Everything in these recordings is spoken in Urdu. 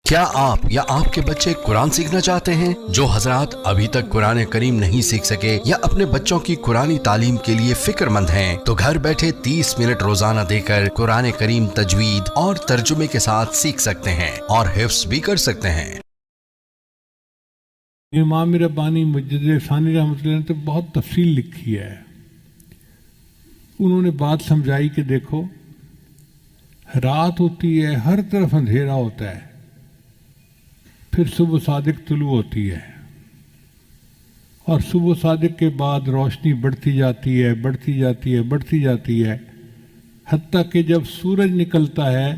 کیا آپ یا آپ کے بچے قرآن سیکھنا چاہتے ہیں؟ جو حضرات ابھی تک قرآن کریم نہیں سیکھ سکے یا اپنے بچوں کی قرآنی تعلیم کے لیے فکر مند ہیں تو گھر بیٹھے 30 منٹ روزانہ دے کر قرآن کریم تجوید اور ترجمے کے ساتھ سیکھ سکتے ہیں اور حفظ بھی کر سکتے ہیں۔ امام ربانی مجدد ثانی رحمۃ اللہ نے تو بہت تفصیل لکھی ہے۔ انہوں نے بات سمجھائی کہ دیکھو، رات ہوتی ہے، ہر طرف اندھیرا ہوتا ہے، پھر صبح صادق طلوع ہوتی ہے، اور صبح صادق کے بعد روشنی بڑھتی جاتی ہے، بڑھتی جاتی ہے، بڑھتی جاتی ہے، حتیٰ کہ جب سورج نکلتا ہے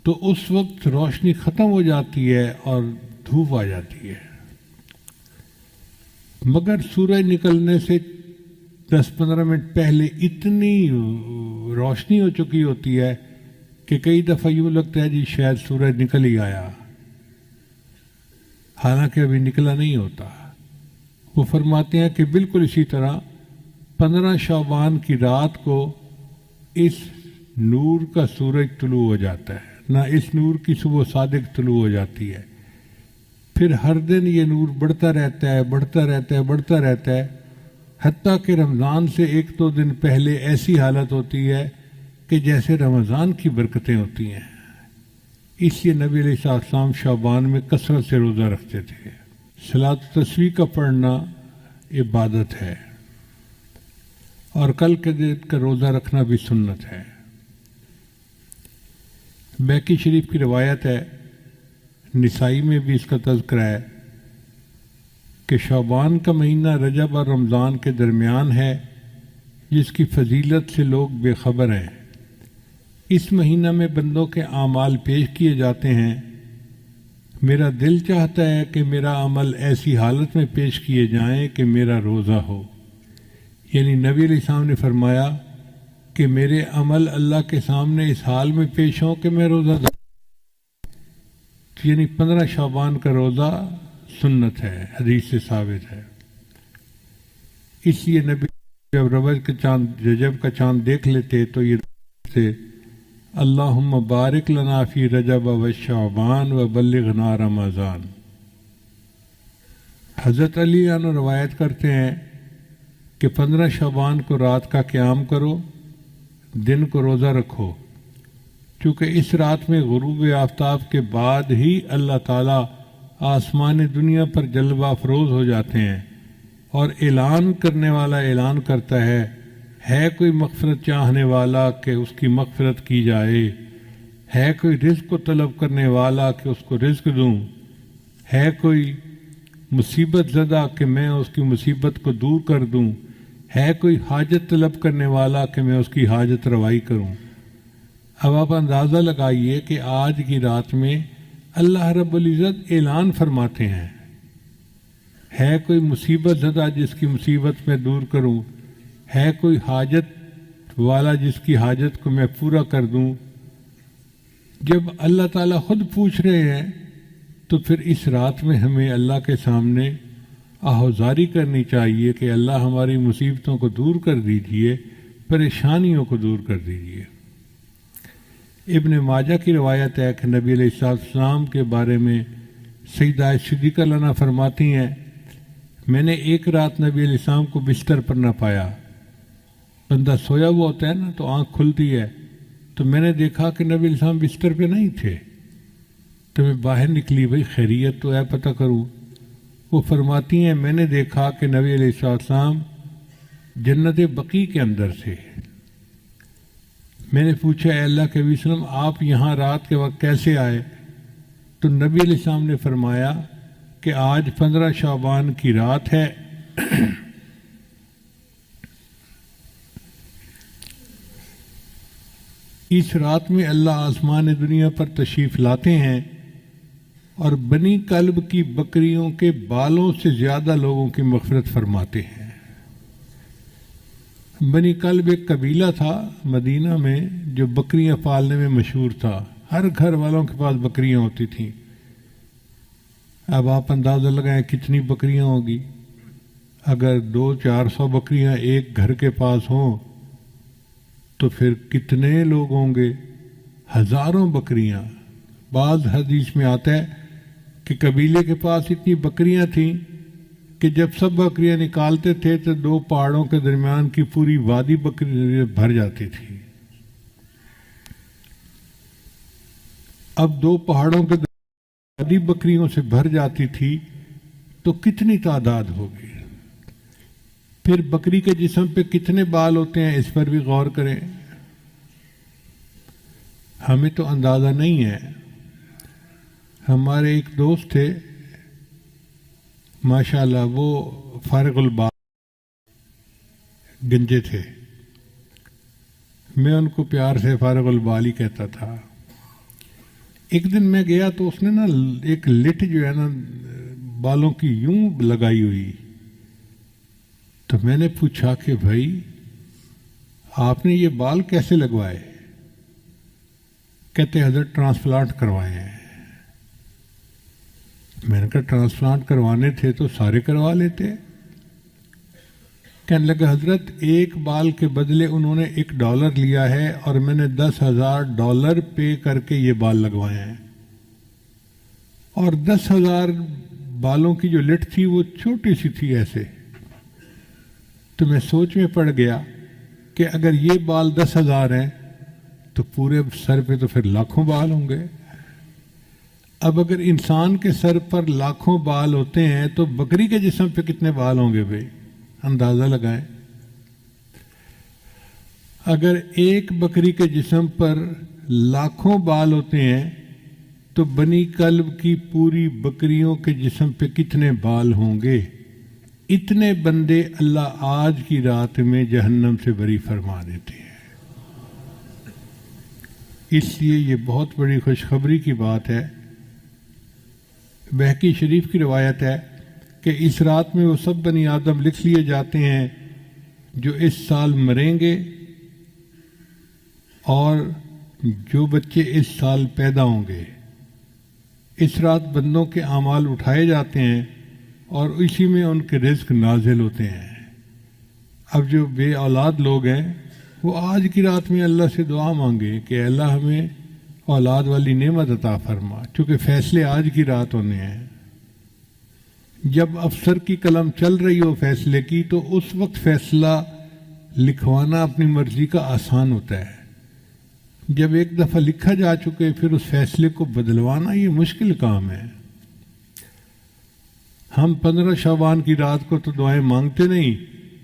تو اس وقت روشنی ختم ہو جاتی ہے اور دھوپ آ جاتی ہے۔ مگر سورج نکلنے سے 10-15 منٹ پہلے اتنی روشنی ہو چکی ہوتی ہے کہ کئی دفعہ یوں لگتا ہے جی شاید سورج نکل ہی آیا، حالانکہ ابھی نکلا نہیں ہوتا۔ وہ فرماتے ہیں کہ بالکل اسی طرح 15 شعبان کی رات کو اس نور کا سورج طلوع ہو جاتا ہے، نہ اس نور کی صبح صادق طلوع ہو جاتی ہے، پھر ہر دن یہ نور بڑھتا رہتا ہے، بڑھتا رہتا ہے، بڑھتا رہتا ہے، حتیٰ کہ رمضان سے 1-2 دن پہلے ایسی حالت ہوتی ہے کہ جیسے رمضان کی برکتیں ہوتی ہیں۔ اس لیے نبی علیہ السلام شعبان میں کثرت سے روزہ رکھتے تھے۔ صلاۃ التسبیح کا پڑھنا عبادت ہے، اور کل کے دن کا روزہ رکھنا بھی سنت ہے۔ بیکی شریف کی روایت ہے، نسائی میں بھی اس کا تذکرہ ہے کہ شعبان کا مہینہ رجب اور رمضان کے درمیان ہے، جس کی فضیلت سے لوگ بے خبر ہیں۔ اس مہینہ میں بندوں کے اعمال پیش کیے جاتے ہیں۔ میرا دل چاہتا ہے کہ میرا عمل ایسی حالت میں پیش کیے جائیں کہ میرا روزہ ہو، یعنی نبی علیہ السلام نے فرمایا کہ میرے عمل اللہ کے سامنے اس حال میں پیش ہوں کہ میں روزہ دار، یعنی 15 شعبان کا روزہ سنت ہے، حدیث سے ثابت ہے۔ اس لیے نبی جب رجب کا چاند دیکھ لیتے تو یہ سے اللہم بارک لنا فی رجب و شعبان و بلغنا رمضان۔ حضرت علی عنہ روایت کرتے ہیں کہ 15 شعبان کو رات کا قیام کرو، دن کو روزہ رکھو، چونکہ اس رات میں غروب آفتاب کے بعد ہی اللہ تعالیٰ آسمان دنیا پر جلوہ افروز ہو جاتے ہیں، اور اعلان کرنے والا اعلان کرتا ہے کوئی مغفرت چاہنے والا کہ اس کی مغفرت کی جائے، ہے کوئی رزق کو طلب کرنے والا کہ اس کو رزق دوں، ہے کوئی مصیبت زدہ کہ میں اس کی مصیبت کو دور کر دوں، ہے کوئی حاجت طلب کرنے والا کہ میں اس کی حاجت روائی کروں۔ اب آپ اندازہ لگائیے کہ آج کی رات میں اللہ رب العزت اعلان فرماتے ہیں، ہے کوئی مصیبت زدہ جس کی مصیبت میں دور کروں، ہے کوئی حاجت والا جس کی حاجت کو میں پورا کر دوں۔ جب اللہ تعالیٰ خود پوچھ رہے ہیں تو پھر اس رات میں ہمیں اللہ کے سامنے آہوزاری کرنی چاہیے کہ اللہ ہماری مصیبتوں کو دور کر دیجئے، پریشانیوں کو دور کر دیجئے۔ ابن ماجہ کی روایت ہے کہ نبی علیہ السلام کے بارے میں سیدہ صدیقہ عنہا فرماتی ہیں، میں نے ایک رات نبی علیہ السلام کو بستر پر نہ پایا۔ بندہ سویا ہوا ہوتا ہے نا تو آنکھ کھلتی ہے، تو میں نے دیکھا کہ نبی علیہ السلام بستر پہ نہیں تھے، تو میں باہر نکلی، بھائی خیریت تو ہے، پتہ کروں۔ وہ فرماتی ہیں میں نے دیکھا کہ نبی علیہ السلام جنت بقیع کے اندر تھے۔ میں نے پوچھا اے اللہ کے نبی صلی اللہ علیہ وسلم آپ یہاں رات کے وقت کیسے آئے؟ تو نبی علیہ السلام نے فرمایا کہ آج 15 شعبان کی رات ہے، اس رات میں اللہ آسمان دنیا پر تشریف لاتے ہیں اور بنی کلب کی بکریوں کے بالوں سے زیادہ لوگوں کی مغفرت فرماتے ہیں۔ بنی کلب ایک قبیلہ تھا مدینہ میں جو بکریاں پالنے میں مشہور تھا، ہر گھر والوں کے پاس بکریاں ہوتی تھیں۔ اب آپ اندازہ لگائیں کتنی بکریاں ہوگی، اگر 200-400 بکریاں ایک گھر کے پاس ہوں تو پھر کتنے لوگ ہوں گے، ہزاروں بکریاں۔ بعض حدیث میں آتا ہے کہ قبیلے کے پاس اتنی بکریاں تھیں کہ جب سب بکریاں نکالتے تھے تو 2 پہاڑوں کے درمیان کی پوری وادی بکری بھر جاتی تھی. اب 2 پہاڑوں کے درمیان وادی بکریوں سے بھر جاتی تھی تو کتنی تعداد ہوگی. پھر بکری کے جسم پہ کتنے بال ہوتے ہیں اس پر بھی غور کریں. ہمیں تو اندازہ نہیں ہے. ہمارے ایک دوست تھے ماشاءاللہ، وہ فارغ البال گنجے تھے. میں ان کو پیار سے فارغ البال ہی کہتا تھا. ایک دن میں گیا تو اس نے نا ایک لٹ جو ہے نا بالوں کی یوں لگائی ہوئی. تو میں نے پوچھا کہ بھائی آپ نے یہ بال کیسے لگوائے؟ کہتے حضرت ٹرانسپلانٹ کروائے ہیں. میں نے کہا ٹرانسپلانٹ کروانے تھے تو سارے کروا لیتے. کہنے لگا حضرت ایک بال کے بدلے انہوں نے $1 لیا ہے اور میں نے $10,000 پے کر کے یہ بال لگوائے ہیں. اور 10,000 بالوں کی جو لٹ تھی وہ چھوٹی سی تھی ایسے. تو میں سوچ میں پڑ گیا کہ اگر یہ بال 10,000 ہیں تو پورے سر پہ تو پھر لاکھوں بال ہوں گے. اب اگر انسان کے سر پر لاکھوں بال ہوتے ہیں تو بکری کے جسم پہ کتنے بال ہوں گے بھائی؟ اندازہ لگائیں. اگر ایک بکری کے جسم پر لاکھوں بال ہوتے ہیں تو بنی کلب کی پوری بکریوں کے جسم پہ کتنے بال ہوں گے؟ اتنے بندے اللہ آج کی رات میں جہنم سے بری فرما دیتے ہیں. اس لیے یہ بہت بڑی خوشخبری کی بات ہے. بہقی شریف کی روایت ہے کہ اس رات میں وہ سب بنی آدم لکھ لیے جاتے ہیں جو اس سال مریں گے اور جو بچے اس سال پیدا ہوں گے. اس رات بندوں کے اعمال اٹھائے جاتے ہیں اور اسی میں ان کے رزق نازل ہوتے ہیں. اب جو بے اولاد لوگ ہیں وہ آج کی رات میں اللہ سے دعا مانگے کہ اللہ ہمیں اولاد والی نعمت عطا فرما، چونکہ فیصلے آج کی رات ہونے ہیں. جب افسر کی قلم چل رہی ہو فیصلے کی تو اس وقت فیصلہ لکھوانا اپنی مرضی کا آسان ہوتا ہے. جب ایک دفعہ لکھا جا چکے پھر اس فیصلے کو بدلوانا یہ مشکل کام ہے. ہم 15 شعبان کی رات کو تو دعائیں مانگتے نہیں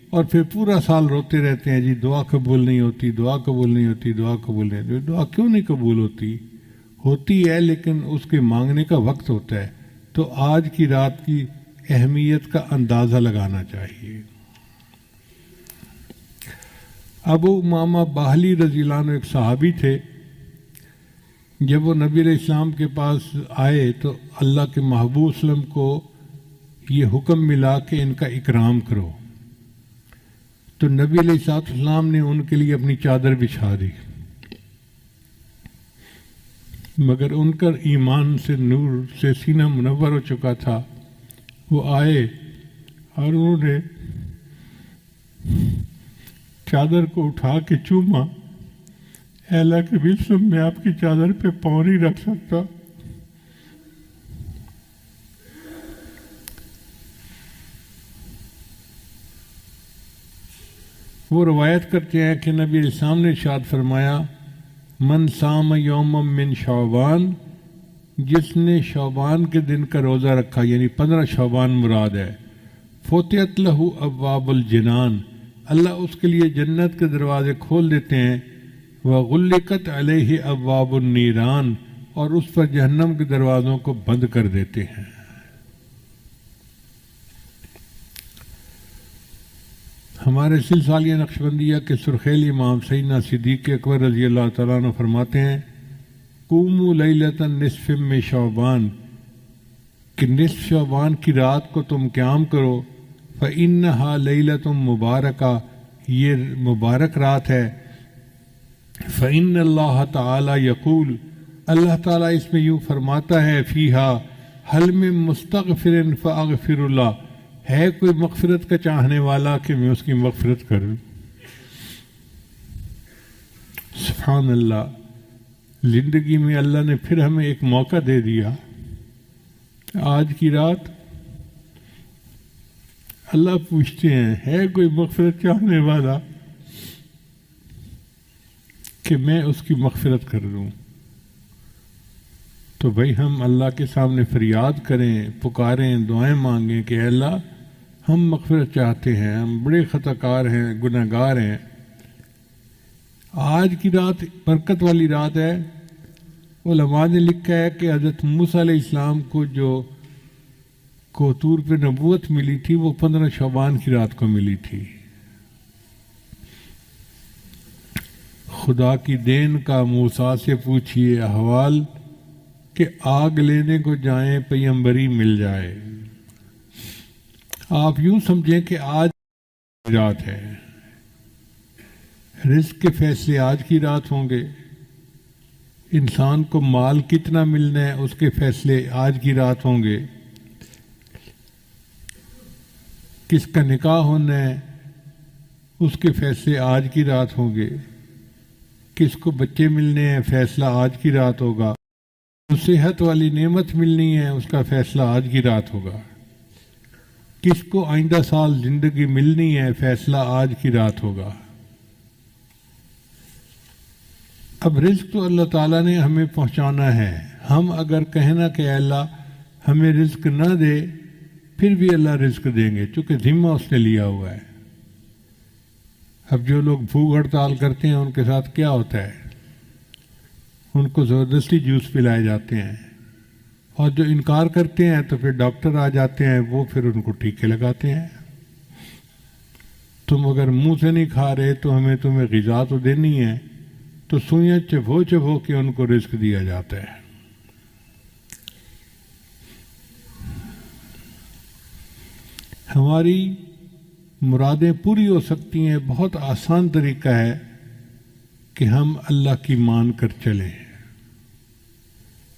اور پھر پورا سال روتے رہتے ہیں جی دعا قبول نہیں ہوتی، دعا قبول نہیں ہوتی، دعا قبول نہیں ہوتی. دعا کیوں نہیں قبول ہوتی؟ ہوتی ہے لیکن اس کے مانگنے کا وقت ہوتا ہے. تو آج کی رات کی اہمیت کا اندازہ لگانا چاہیے. ابو امامہ باہلی رضی اللہ عنہ ایک صحابی تھے. جب وہ نبی علیہ السلام کے پاس آئے تو اللہ کے محبوب وسلم کو یہ حکم ملا کہ ان کا اکرام کرو. تو نبی علیہ السلام نے ان کے لیے اپنی چادر بچھا دی، مگر ان کا ایمان سے نور سے سینہ منور ہو چکا تھا. وہ آئے اور انہوں نے چادر کو اٹھا کے چوما. اے اللہ کے وسلم، میں آپ کی چادر پہ پاؤں نہیں رکھ سکتا. وہ روایت کرتے ہیں کہ نبی علیہ السلام نے ارشاد فرمایا من صام یوم من شعبان، جس نے شعبان کے دن کا روزہ رکھا یعنی 15 شعبان مراد ہے، فتحت لہ ابواب الجنان، اللہ اس کے لیے جنت کے دروازے کھول دیتے ہیں. وغلقت علیہ ابواب النیران، اور اس پر جہنم کے دروازوں کو بند کر دیتے ہیں. ہمارے سلسلہ نقشبندیہ کے سرخیل امام سیدنا صدیق اکبر رضی اللہ تعالیٰ عنہ فرماتے ہیں قوموا لیلۃ نصف من شعبان، کہ نصف شعبان کی رات کو تم قیام کرو. فإنہا لیلۃ مبارکہ، یہ مبارک رات ہے. فإن اللہ تعالی یقول، اللہ تعالیٰ اس میں یوں فرماتا ہے فیہا حل من مستغفر فاغفر اللہ، ہے کوئی مغفرت کا چاہنے والا کہ میں اس کی مغفرت کروں. سبحان اللہ. زندگی میں اللہ نے پھر ہمیں ایک موقع دے دیا. آج کی رات اللہ پوچھتے ہیں ہے کوئی مغفرت چاہنے والا کہ میں اس کی مغفرت کر دوں؟ تو بھائی ہم اللہ کے سامنے فریاد کریں، پکاریں، دعائیں مانگیں کہ اے اللہ ہم مغفرت چاہتے ہیں، ہم بڑے خطا کار ہیں، گناہ گار ہیں. آج کی رات برکت والی رات ہے. علماء نے لکھا ہے کہ حضرت موسیٰ علیہ السلام کو طور پہ نبوت ملی تھی، وہ 15 شعبان کی رات کو ملی تھی. خدا کی دین کا موسیٰ سے پوچھئے احوال کہ آگ لینے کو جائیں پیغمبری مل جائے. آپ یوں سمجھیں کہ آج رات ہے، رزق کے فیصلے آج کی رات ہوں گے. انسان کو مال کتنا ملنا ہے اس کے فیصلے آج کی رات ہوں گے. کس کا نکاح ہونا ہے اس کے فیصلے آج کی رات ہوں گے. کس کو بچے ملنے ہیں فیصلہ آج کی رات ہوگا. صحت والی نعمت ملنی ہے اس کا فیصلہ آج کی رات ہوگا. کس کو آئندہ سال زندگی ملنی ہے فیصلہ آج کی رات ہوگا. اب رزق تو اللہ تعالیٰ نے ہمیں پہنچانا ہے. ہم اگر کہنا کہ اے اللہ ہمیں رزق نہ دے پھر بھی اللہ رزق دیں گے چونکہ ذمہ اس نے لیا ہوا ہے. اب جو لوگ بھوک ہڑتال کرتے ہیں ان کے ساتھ کیا ہوتا ہے؟ ان کو زبردستی جوس پلائے جاتے ہیں، اور جو انکار کرتے ہیں تو پھر ڈاکٹر آ جاتے ہیں، وہ پھر ان کو ٹیکے لگاتے ہیں. تم اگر منہ سے نہیں کھا رہے تو ہمیں تمہیں غذا تو دینی ہے، تو سوئیاں چبھو چبھو کے ان کو رزق دیا جاتا ہے. ہماری مرادیں پوری ہو سکتی ہیں. بہت آسان طریقہ ہے کہ ہم اللہ کی مان کر چلیں.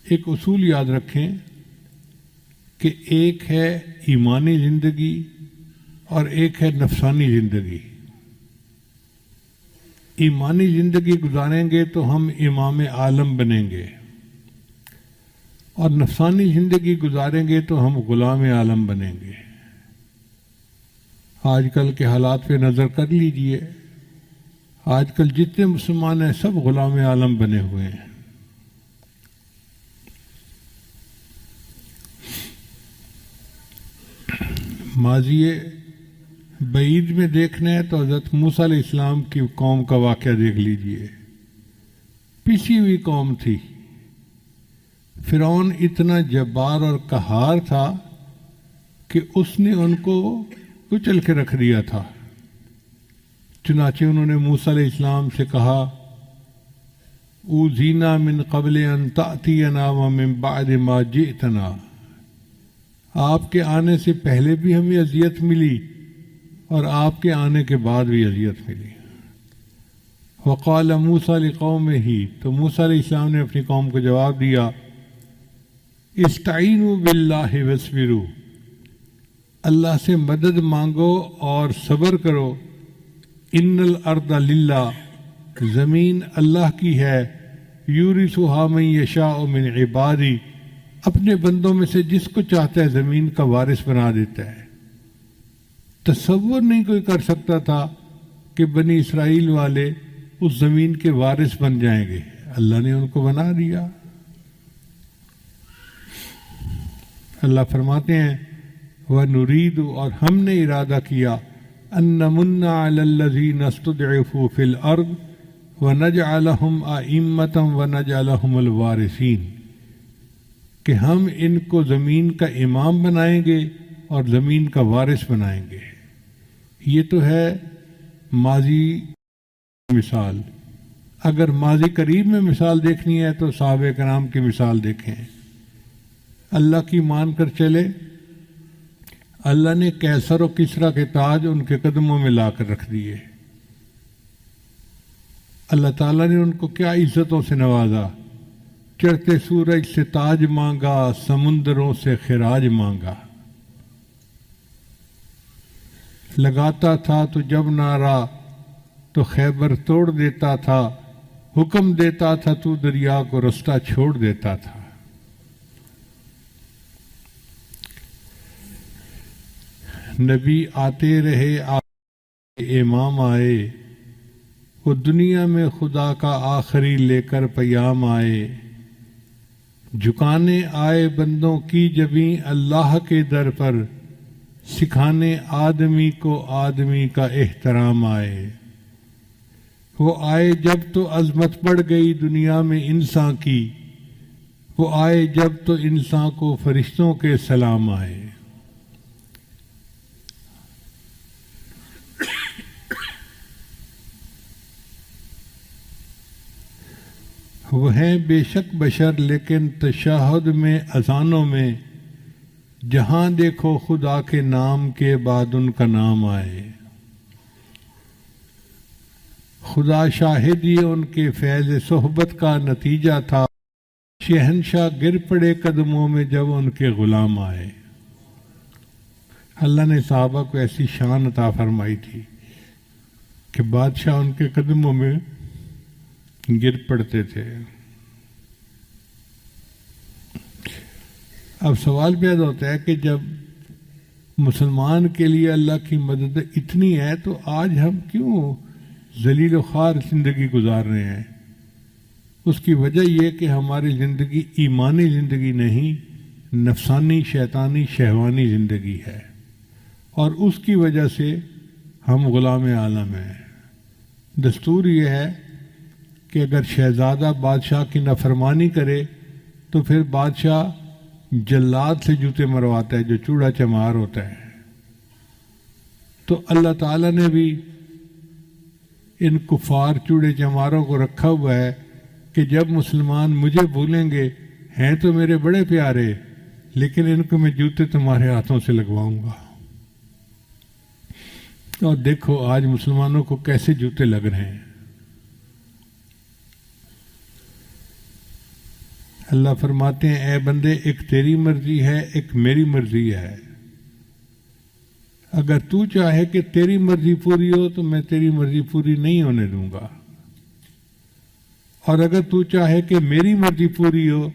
ایک اصول یاد رکھیں کہ ایک ہے ایمانی زندگی اور ایک ہے نفسانی زندگی. ایمانی زندگی گزاریں گے تو ہم امام عالم بنیں گے، اور نفسانی زندگی گزاریں گے تو ہم غلام عالم بنیں گے. آج کل کے حالات پہ نظر کر لیجئے. آج کل جتنے مسلمان ہیں سب غلام عالم بنے ہوئے ہیں. ماضی بعید میں دیکھنا ہے تو حضرت موسیٰ علیہ السلام کی قوم کا واقعہ دیکھ لیجئے. پسی ہوئی قوم تھی. فرعون اتنا جبار اور قہار تھا کہ اس نے ان کو کچل کے رکھ دیا تھا. چنانچہ انہوں نے موسیٰ علیہ السلام سے کہا اوذینا من قبل ان تأتینا ومن بعد ما جئتنا. آپ کے آنے سے پہلے بھی ہمیں اذیت ملی اور آپ کے آنے کے بعد بھی اذیت ملی. وقال موسیٰ لقومہ، تو موسیٰ علیہ السلام نے اپنی قوم کو جواب دیا استعینوا باللہ واصبروا، اللہ سے مدد مانگو اور صبر کرو. ان الارض للہ، زمین اللہ کی ہے. یورثھا من یشاء من عبادی، اپنے بندوں میں سے جس کو چاہتا ہے زمین کا وارث بنا دیتا ہے. تصور نہیں کوئی کر سکتا تھا کہ بنی اسرائیل والے اس زمین کے وارث بن جائیں گے. اللہ نے ان کو بنا دیا. اللہ فرماتے ہیں وَنُرِيدُ، اور ہم نے ارادہ کیا أَن نَمُنَّ عَلَى الَّذِينَ اسْتُضْعِفُوا فِي الْأَرْضِ وَنَجْعَلَهُمْ أَئِمَّةً وَنَجْعَلَهُمُ الْوَارِثِينَ، کہ ہم ان کو زمین کا امام بنائیں گے اور زمین کا وارث بنائیں گے. یہ تو ہے ماضی مثال. اگر ماضی قریب میں مثال دیکھنی ہے تو صحابہ کرام کی مثال دیکھیں. اللہ کی مان کر چلے. اللہ نے کیسر و کسریٰ کے تاج ان کے قدموں میں لا کر رکھ دیے. اللہ تعالیٰ نے ان کو کیا عزتوں سے نوازا. چڑھتے سورج سے تاج مانگا، سمندروں سے خراج مانگا. لگاتا تھا تو جب نعرہ تو خیبر توڑ دیتا تھا. حکم دیتا تھا تو دریا کو رستہ چھوڑ دیتا تھا۔ نبی آتے رہے امام آئے، وہ دنیا میں خدا کا آخری لے کر پیام آئے، جھکانے آئے بندوں کی جبیں اللہ کے در پر، سکھانے آدمی کو آدمی کا احترام آئے۔ وہ آئے جب تو عظمت بڑھ گئی دنیا میں انسان کی، وہ آئے جب تو انسان کو فرشتوں کے سلام آئے۔ وہ ہیں بے شک بشر لیکن تشہد میں اذانوں میں، جہاں دیکھو خدا کے نام کے بعد ان کا نام آئے۔ خدا شاہد یہ ان کے فیض صحبت کا نتیجہ تھا، شہنشاہ گر پڑے قدموں میں جب ان کے غلام آئے۔ اللہ نے صحابہ کو ایسی شان عطا فرمائی تھی کہ بادشاہ ان کے قدموں میں گر پڑتے تھے۔ اب سوال پیدا ہوتا ہے کہ جب مسلمان کے لیے اللہ کی مدد اتنی ہے تو آج ہم کیوں ذلیل و خوار زندگی گزار رہے ہیں؟ اس کی وجہ یہ کہ ہماری زندگی ایمانی زندگی نہیں، نفسانی شیطانی شہوانی زندگی ہے، اور اس کی وجہ سے ہم غلام عالم ہیں۔ دستور یہ ہے کہ اگر شہزادہ بادشاہ کی نافرمانی کرے تو پھر بادشاہ جلاد سے جوتے مرواتا ہے، جو چوڑا چمار ہوتا ہے۔ تو اللہ تعالیٰ نے بھی ان کفار چوڑے چماروں کو رکھا ہوا ہے کہ جب مسلمان مجھے بھولیں گے، ہیں تو میرے بڑے پیارے، لیکن ان کو میں جوتے تمہارے ہاتھوں سے لگواؤں گا۔ اور دیکھو آج مسلمانوں کو کیسے جوتے لگ رہے ہیں۔ اللہ فرماتے ہیں اے بندے، ایک تیری مرضی ہے، ایک میری مرضی ہے۔ اگر تو چاہے کہ تیری مرضی پوری ہو تو میں تیری مرضی پوری نہیں ہونے دوں گا، اور اگر تو چاہے کہ میری مرضی پوری ہو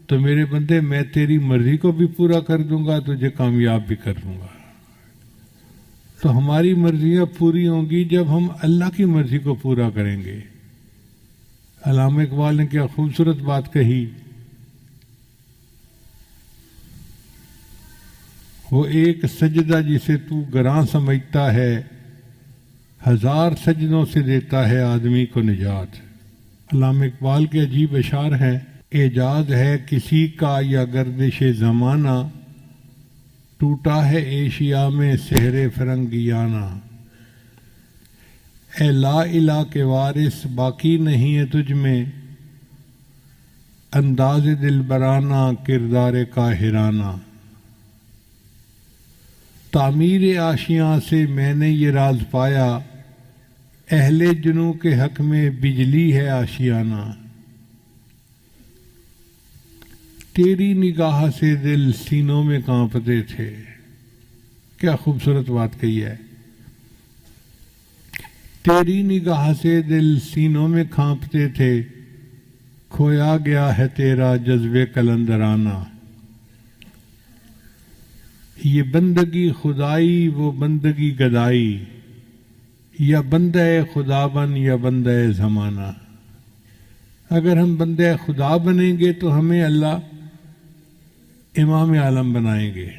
تو میرے بندے میں تیری مرضی کو بھی پورا کر دوں گا، تجھے کامیاب بھی کر دوں گا۔ تو ہماری مرضیاں پوری ہوں گی جب ہم اللہ کی مرضی کو پورا کریں گے۔ علامہ اقبال نے کیا خوبصورت بات کہی، وہ ایک سجدہ جسے تو گراں سمجھتا ہے، ہزار سجدوں سے دیتا ہے آدمی کو نجات۔ علامہ اقبال کے عجیب اشعار ہیں، اعجاز ہے کسی کا یا گردش زمانہ، ٹوٹا ہے ایشیا میں سحر فرنگیانہ۔ اے لا الہ کے وارث باقی نہیں ہے تجھ میں، انداز دلبرانہ کردار قاہرانہ۔ تعمیر آشیاں سے میں نے یہ راز پایا، اہل جنوں کے حق میں بجلی ہے آشیانہ۔ تیری نگاہ سے دل سینوں میں کانپتے تھے۔ کیا خوبصورت بات کہی ہے، تیری نگاہ سے دل سینوں میں کانپتے تھے، کھویا گیا ہے تیرا جذبے قلندرانہ۔ یہ بندگی خدائی وہ بندگی گدائی، یا بندہ خدا بن یا بندہ زمانہ۔ اگر ہم بندہ خدا بنیں گے تو ہمیں اللہ امام عالم بنائیں گے،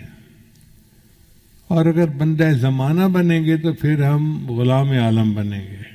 اور اگر بندہ زمانہ بنیں گے تو پھر ہم غلام عالم بنیں گے۔